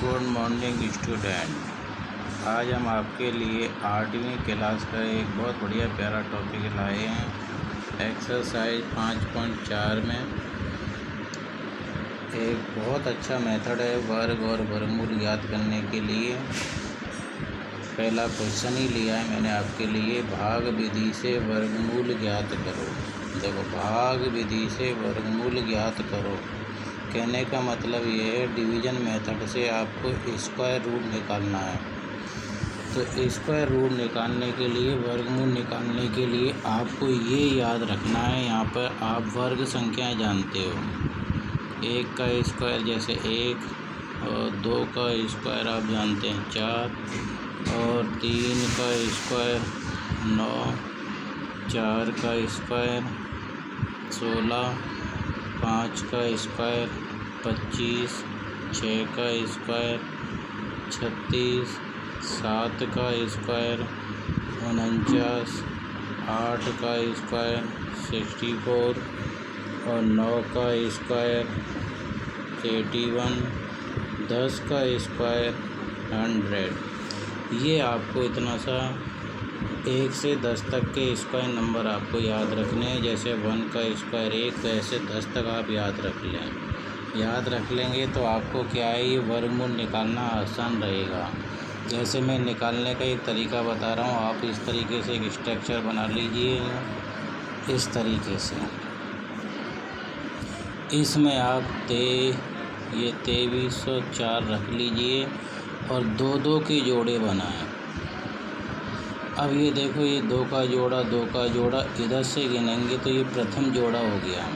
Good morning student. आज हम आपके लिए 8वीं क्लास का एक बहुत बढ़िया प्यारा टॉपिक लाए हैं। एक्सरसाइज 5.4 में एक बहुत अच्छा मेथड है वर्ग और वर्गमूल ज्ञात करने के लिए। पहला क्वेश्चन ही लिया है मैंने आपके लिए, भाग विधि से वर्गमूल ज्ञात करो। देखो, भाग विधि से वर्गमूल ज्ञात करो कहने का मतलब ये है डिवीज़न मेथड से आपको स्क्वायर रूट निकालना है। तो स्क्वायर रूट निकालने के लिए, वर्गमूल निकालने के लिए आपको ये याद रखना है, यहाँ पर आप वर्ग संख्याएं जानते हो। 1 का स्क्वायर जैसे 1, और 2 का स्क्वायर आप जानते हैं 4, और 3 का स्क्वायर 9, 4 का स्क्वायर 16, 5 का स्क्वायर 25, 6 का स्क्वायर 36, 7 का स्क्वायर 49, 8 का स्क्वायर 64 और 9 का स्क्वायर 81, 10 का स्क्वायर 100। ये आपको इतना सा 1 से 10 तक के स्क्वायर नंबर आपको याद रखने हैं। जैसे 1 का स्क्वायर 1, तो ऐसे 10 तक आप याद रख लें। याद रख लेंगे तो आपको क्या है, ये वर्गमूल निकालना आसान रहेगा। जैसे मैं निकालने का एक तरीका बता रहा हूँ, आप इस तरीके से एक स्ट्रक्चर बना लीजिए। इस तरीके से इसमें आप ये 2304 रख लीजिए और 2-2 के जोड़े बनाएं। अब ये देखो, ये 2 का जोड़ा 2 का जोड़ा इधर से गिनेंगे तो ये प्रथम जोड़ा हो गया।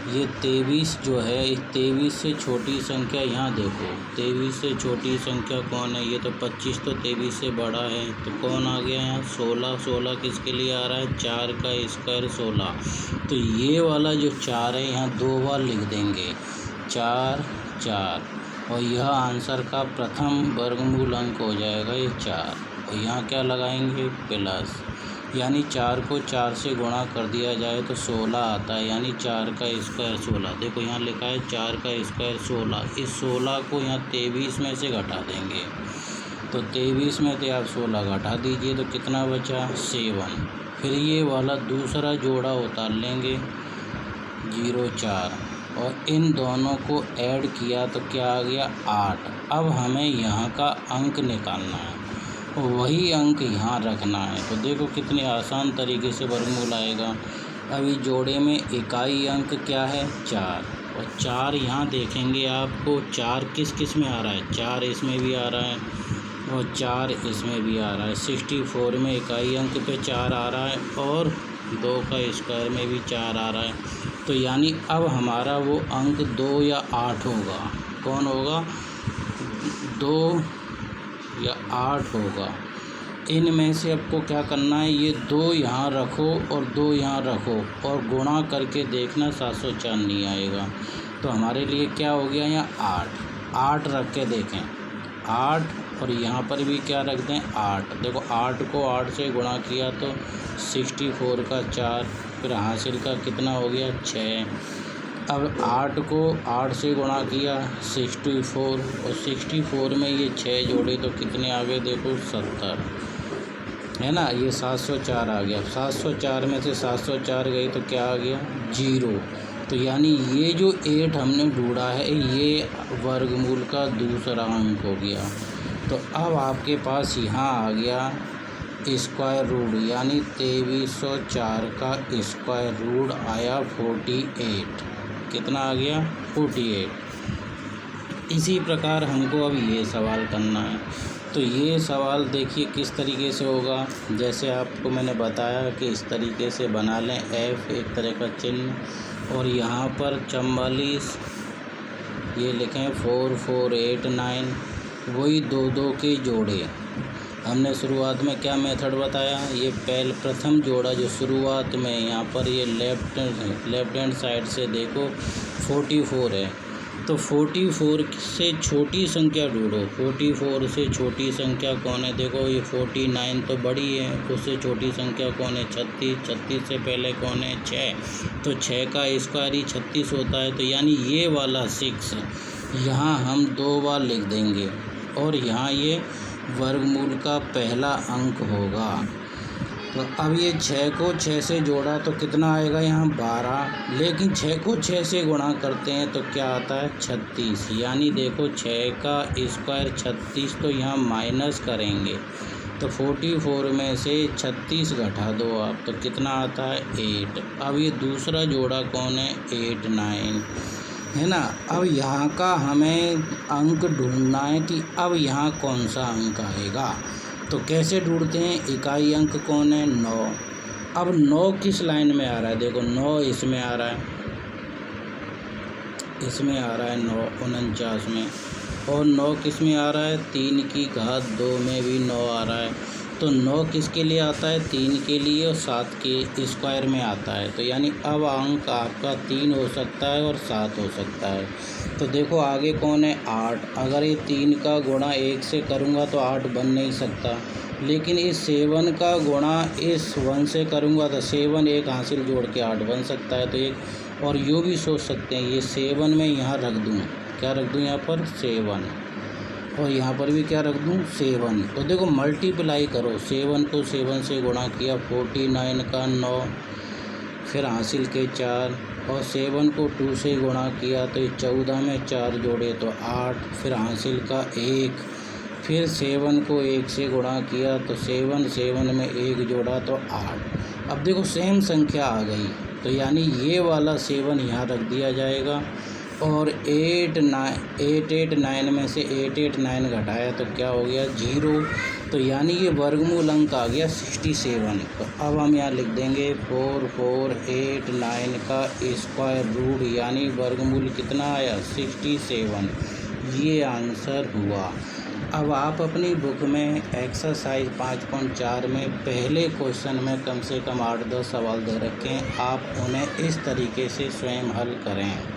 ये 23 जो है, इस 23 से छोटी संख्या यहाँ देखो, 23 से छोटी संख्या कौन है? ये तो 25 तो 23 से बड़ा है, तो कौन आ गया यहाँ? 16। 16 किसके लिए आ रहा है? 4 का स्क्वायर 16। तो ये वाला जो 4 है यहाँ 2 बार लिख देंगे, 4 4, और यह आंसर का प्रथम वर्गमूल अंक हो जाएगा ये 4। और यहाँ क्या लगाएंगे? प्लस, यानी 4 को 4 से गुणा कर दिया जाए तो 16 आता है, यानी 4 का स्क्वायर 16। देखो यहाँ लिखा है 4 का स्क्वायर 16। इस 16 को यहाँ 23 में से घटा देंगे, तो 23 में से आप 16 घटा दीजिए तो कितना बचा? 7। फिर ये वाला दूसरा जोड़ा उतार लेंगे 0 4, और इन दोनों को ऐड किया तो क्या आ गया? 8। अब हमें यहाँ का अंक निकालना है, वही अंक यहाँ रखना है। तो देखो कितने आसान तरीके से वर्गमूल आएगा। अभी जोड़े में इकाई अंक क्या है? 4, और 4 यहाँ देखेंगे आपको 4 किस किस में आ रहा है? 4 इसमें भी आ रहा है और 4 इसमें भी आ रहा है। 64 में इकाई अंक पे 4 आ रहा है और 2 का स्क्वायर में भी 4 आ रहा है। तो यानी अब हमारा वो अंक 2 या 8 होगा। कौन होगा? 2 या 8 होगा। इनमें से आपको क्या करना है, ये 2 यहाँ रखो और 2 यहाँ रखो और गुणा करके देखना 704 नहीं आएगा। तो हमारे लिए क्या हो गया यहाँ? 8 रख के देखें, 8, और यहाँ पर भी क्या रख दें? 8। देखो 8 को 8 से गुणा किया तो 64 का 4, फिर हासिल का कितना हो गया? 6। अब 8 को 8 से गुणा किया 64, और 64 में ये 6 जोड़े तो कितने आ गए? देखो 70, है ना। ये 704 आ गया। 704 में से 704 गई तो क्या आ गया? 0। तो यानी ये जो 8 हमने ढूंढा है ये वर्गमूल का दूसरा अंक हो गया। तो अब आपके पास यहाँ आ गया स्क्वायर रूट, यानी 2304 का स्क्वायर रूट आया 48। कितना आ गया? 48। इसी प्रकार हमको अब ये सवाल करना है। तो ये सवाल देखिए किस तरीके से होगा। जैसे आपको मैंने बताया कि इस तरीके से बना लें, F एक तरह का चिन्ह, और यहाँ पर 44 ये लिखें 4 4 8 9, वही 2-2 के जोड़े। हमने शुरुआत में क्या मेथड बताया? ये प्रथम जोड़ा जो शुरुआत में यहाँ पर ये लेफ्ट हैंड साइड से देखो 44 है, तो 44 से छोटी संख्या ढूंढो। 44 से छोटी संख्या कौन है? देखो ये 49 तो बड़ी है, उससे छोटी संख्या कौन है? 36। 36 से पहले कौन है? 6। तो 6 का स्क्वायर ही 36 होता है। तो यानी ये वाला 6 यहाँ हम 2 बार लिख देंगे और यहाँ ये वर्गमूल का पहला अंक होगा। तो अब ये 6 को 6 से जोड़ा तो कितना आएगा यहाँ 12, लेकिन 6 को 6 से गुणा करते हैं तो क्या आता है 36। यानी देखो 6 का स्क्वायर 36, तो यहाँ माइनस करेंगे तो 44 में से 36 घटा दो आप, तो कितना आता है 8। अब ये दूसरा जोड़ा कौन है 8 9 है ना। अब यहाँ का हमें अंक ढूंढना है कि अब यहाँ कौन सा अंक आएगा। तो कैसे ढूंढते हैं, इकाई अंक कौन है 9। अब 9 किस लाइन में आ रहा है, देखो 9 इसमें आ रहा है, इसमें आ रहा है 9 49 में, और 9 किस में आ रहा है 3 की घात 2 में भी 9 आ रहा है। तो 9 किसके लिए आता है 3 के लिए और 7 के स्क्वायर में आता है। तो यानी अब अंक आपका 3 हो सकता है और 7 हो सकता है। तो देखो आगे कौन है 8। अगर ये 3 का गुणा 1 से करूँगा तो 8 बन नहीं सकता, लेकिन इस 7 का गुणा इस 1 से करूँगा तो 7 एक हासिल जोड़ के 8 बन सकता है। तो एक और यूँ भी सोच सकते हैं ये 7 में यहाँ रख दूँ, क्या रख दूँ यहाँ पर 7, और यहाँ पर भी क्या रख दूँ 7। तो देखो मल्टीप्लाई करो, 7 को 7 से गुणा किया 49 का 9, फिर हासिल के 4, और 7 को 2 से गुणा किया तो ये 14 में 4 जोड़े तो 8, फिर हासिल का 1, फिर 7 को 1 से गुणा किया तो 7 में 1 जोड़ा तो 8। अब देखो सेम संख्या आ गई, तो यानी ये वाला 7 यहाँ रख दिया जाएगा, और 8 8 9 में से 8 8 9 घटाया तो क्या हो गया 0। तो यानी ये वर्गमूल अंक आ गया 67। तो अब हम यहाँ लिख देंगे 4489 का स्क्वायर रूट, यानी वर्गमूल कितना आया 67। ये आंसर हुआ। अब आप अपनी बुक में एक्सरसाइज 5.4 में पहले क्वेश्चन में कम से कम 8-10 सवाल दे रखें, आप उन्हें इस तरीके से स्वयं हल करें।